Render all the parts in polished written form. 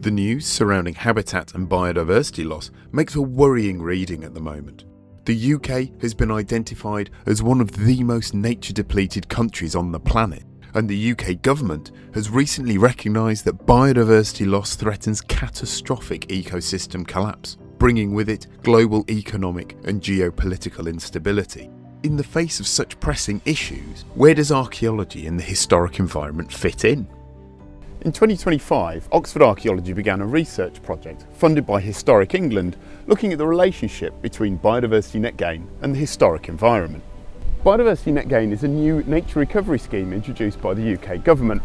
The news surrounding habitat and biodiversity loss makes for worrying reading at the moment. The UK has been identified as one of the most nature-depleted countries on the planet, and the UK government has recently recognised that biodiversity loss threatens catastrophic ecosystem collapse, bringing with it global economic and geopolitical instability. In the face of such pressing issues, where does archaeology and the historic environment fit in? In 2025, Oxford Archaeology began a research project funded by Historic England looking at the relationship between Biodiversity Net Gain and the historic environment. Biodiversity Net Gain is a new nature recovery scheme introduced by the UK government.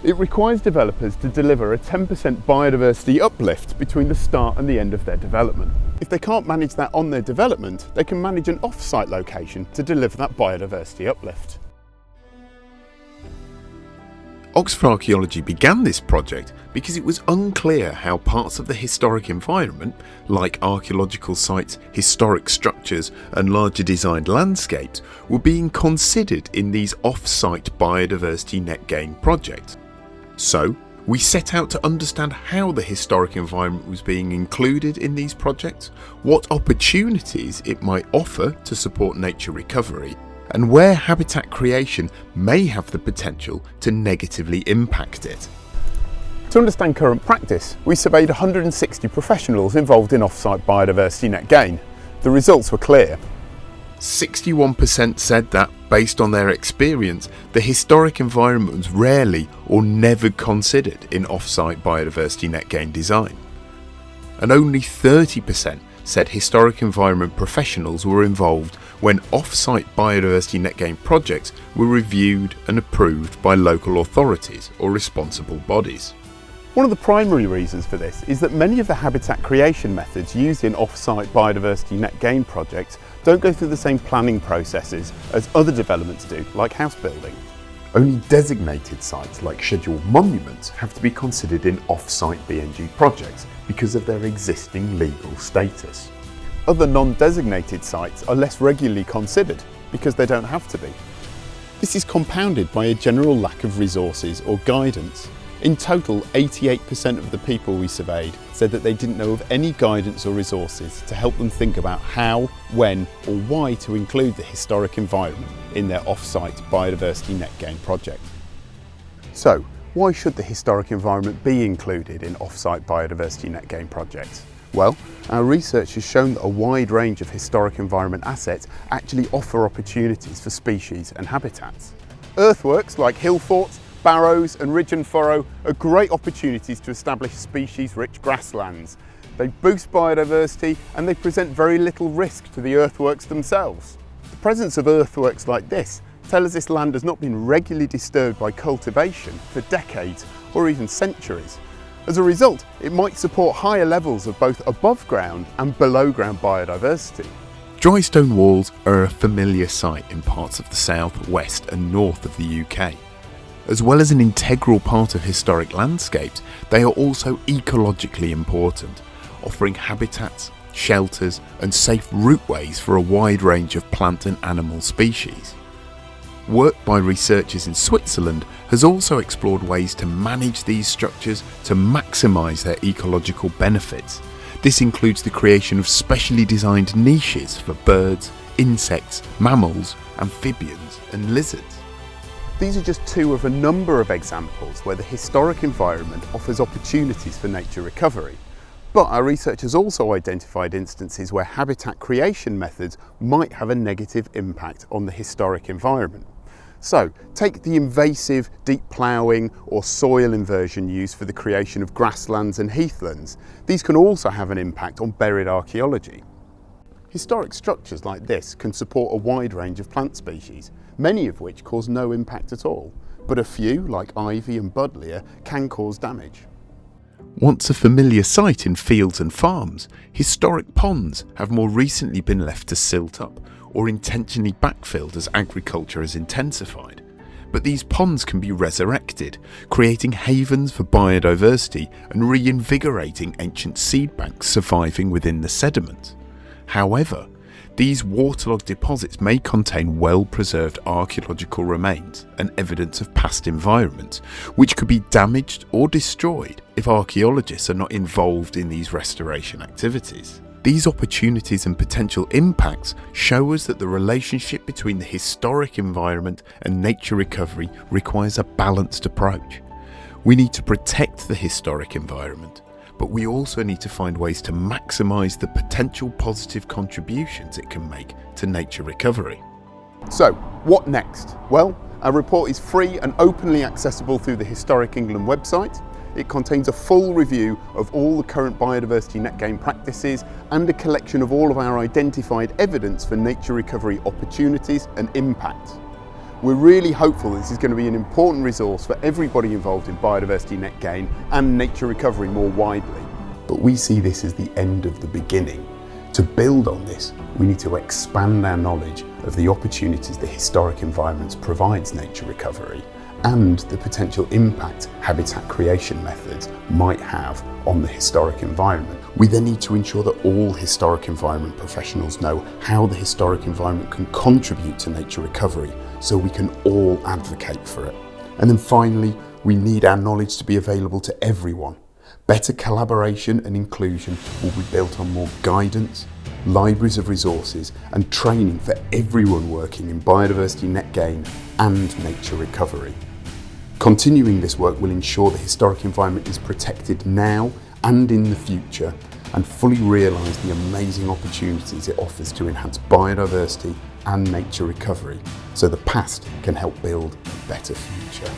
It requires developers to deliver a 10% biodiversity uplift between the start and the end of their development. If they can't manage that on their development, they can manage an off-site location to deliver that biodiversity uplift. Oxford Archaeology began this project because it was unclear how parts of the historic environment, like archaeological sites, historic structures and larger designed landscapes, were being considered in these off-site biodiversity net gain projects. So, we set out to understand how the historic environment was being included in these projects, what opportunities it might offer to support nature recovery, and where habitat creation may have the potential to negatively impact it. To understand current practice, we surveyed 160 professionals involved in off-site biodiversity net gain. The results were clear. 61% said that, based on their experience, the historic environment was rarely or never considered in off-site biodiversity net gain design. And only 30% said historic environment professionals were involved when off-site biodiversity net gain projects were reviewed and approved by local authorities or responsible bodies. One of the primary reasons for this is that many of the habitat creation methods used in off-site biodiversity net gain projects don't go through the same planning processes as other developments do, like house building. Only designated sites like scheduled monuments have to be considered in off-site BNG projects because of their existing legal status. Other non-designated sites are less regularly considered because they don't have to be. This is compounded by a general lack of resources or guidance. In total, 88% of the people we surveyed said that they didn't know of any guidance or resources to help them think about how, when or why to include the historic environment in their off-site biodiversity net gain project. So, why should the historic environment be included in off-site biodiversity net gain projects? Well, our research has shown that a wide range of historic environment assets actually offer opportunities for species and habitats. Earthworks like hill forts, barrows and ridge and furrow are great opportunities to establish species-rich grasslands. They boost biodiversity and they present very little risk to the earthworks themselves. The presence of earthworks like this tell us this land has not been regularly disturbed by cultivation for decades or even centuries. As a result, it might support higher levels of both above ground and below ground biodiversity. Dry stone walls are a familiar sight in parts of the south, west and north of the UK. As well as an integral part of historic landscapes, they are also ecologically important, offering habitats, shelters and safe routeways for a wide range of plant and animal species. Work by researchers in Switzerland has also explored ways to manage these structures to maximise their ecological benefits. This includes the creation of specially designed niches for birds, insects, mammals, amphibians and lizards. These are just two of a number of examples where the historic environment offers opportunities for nature recovery. But our research has also identified instances where habitat creation methods might have a negative impact on the historic environment. So, take the invasive deep ploughing or soil inversion used for the creation of grasslands and heathlands. These can also have an impact on buried archaeology. Historic structures like this can support a wide range of plant species, many of which cause no impact at all, but a few, like ivy and buddleia, can cause damage. Once a familiar sight in fields and farms, historic ponds have more recently been left to silt up or intentionally backfilled as agriculture has intensified. But these ponds can be resurrected, creating havens for biodiversity and reinvigorating ancient seed banks surviving within the sediment. However, These waterlogged deposits may contain well-preserved archaeological remains and evidence of past environments, which could be damaged or destroyed if archaeologists are not involved in these restoration activities. These opportunities and potential impacts show us that the relationship between the historic environment and nature recovery requires a balanced approach. We need to protect the historic environment, but we also need to find ways to maximise the potential positive contributions it can make to nature recovery. So, what next? Well, our report is free and openly accessible through the Historic England website. It contains a full review of all the current biodiversity net gain practices and a collection of all of our identified evidence for nature recovery opportunities and impact. We're really hopeful this is going to be an important resource for everybody involved in biodiversity net gain and nature recovery more widely. But we see this as the end of the beginning. To build on this, we need to expand our knowledge of the opportunities the historic environments provides nature recovery and the potential impact habitat creation methods might have on the historic environment. We then need to ensure that all historic environment professionals know how the historic environment can contribute to nature recovery so we can all advocate for it. And then finally, we need our knowledge to be available to everyone. Better collaboration and inclusion will be built on more guidance, libraries of resources and training for everyone working in biodiversity net gain and nature recovery. Continuing this work will ensure the historic environment is protected now and in the future and fully realise the amazing opportunities it offers to enhance biodiversity and nature recovery so the past can help build a better future.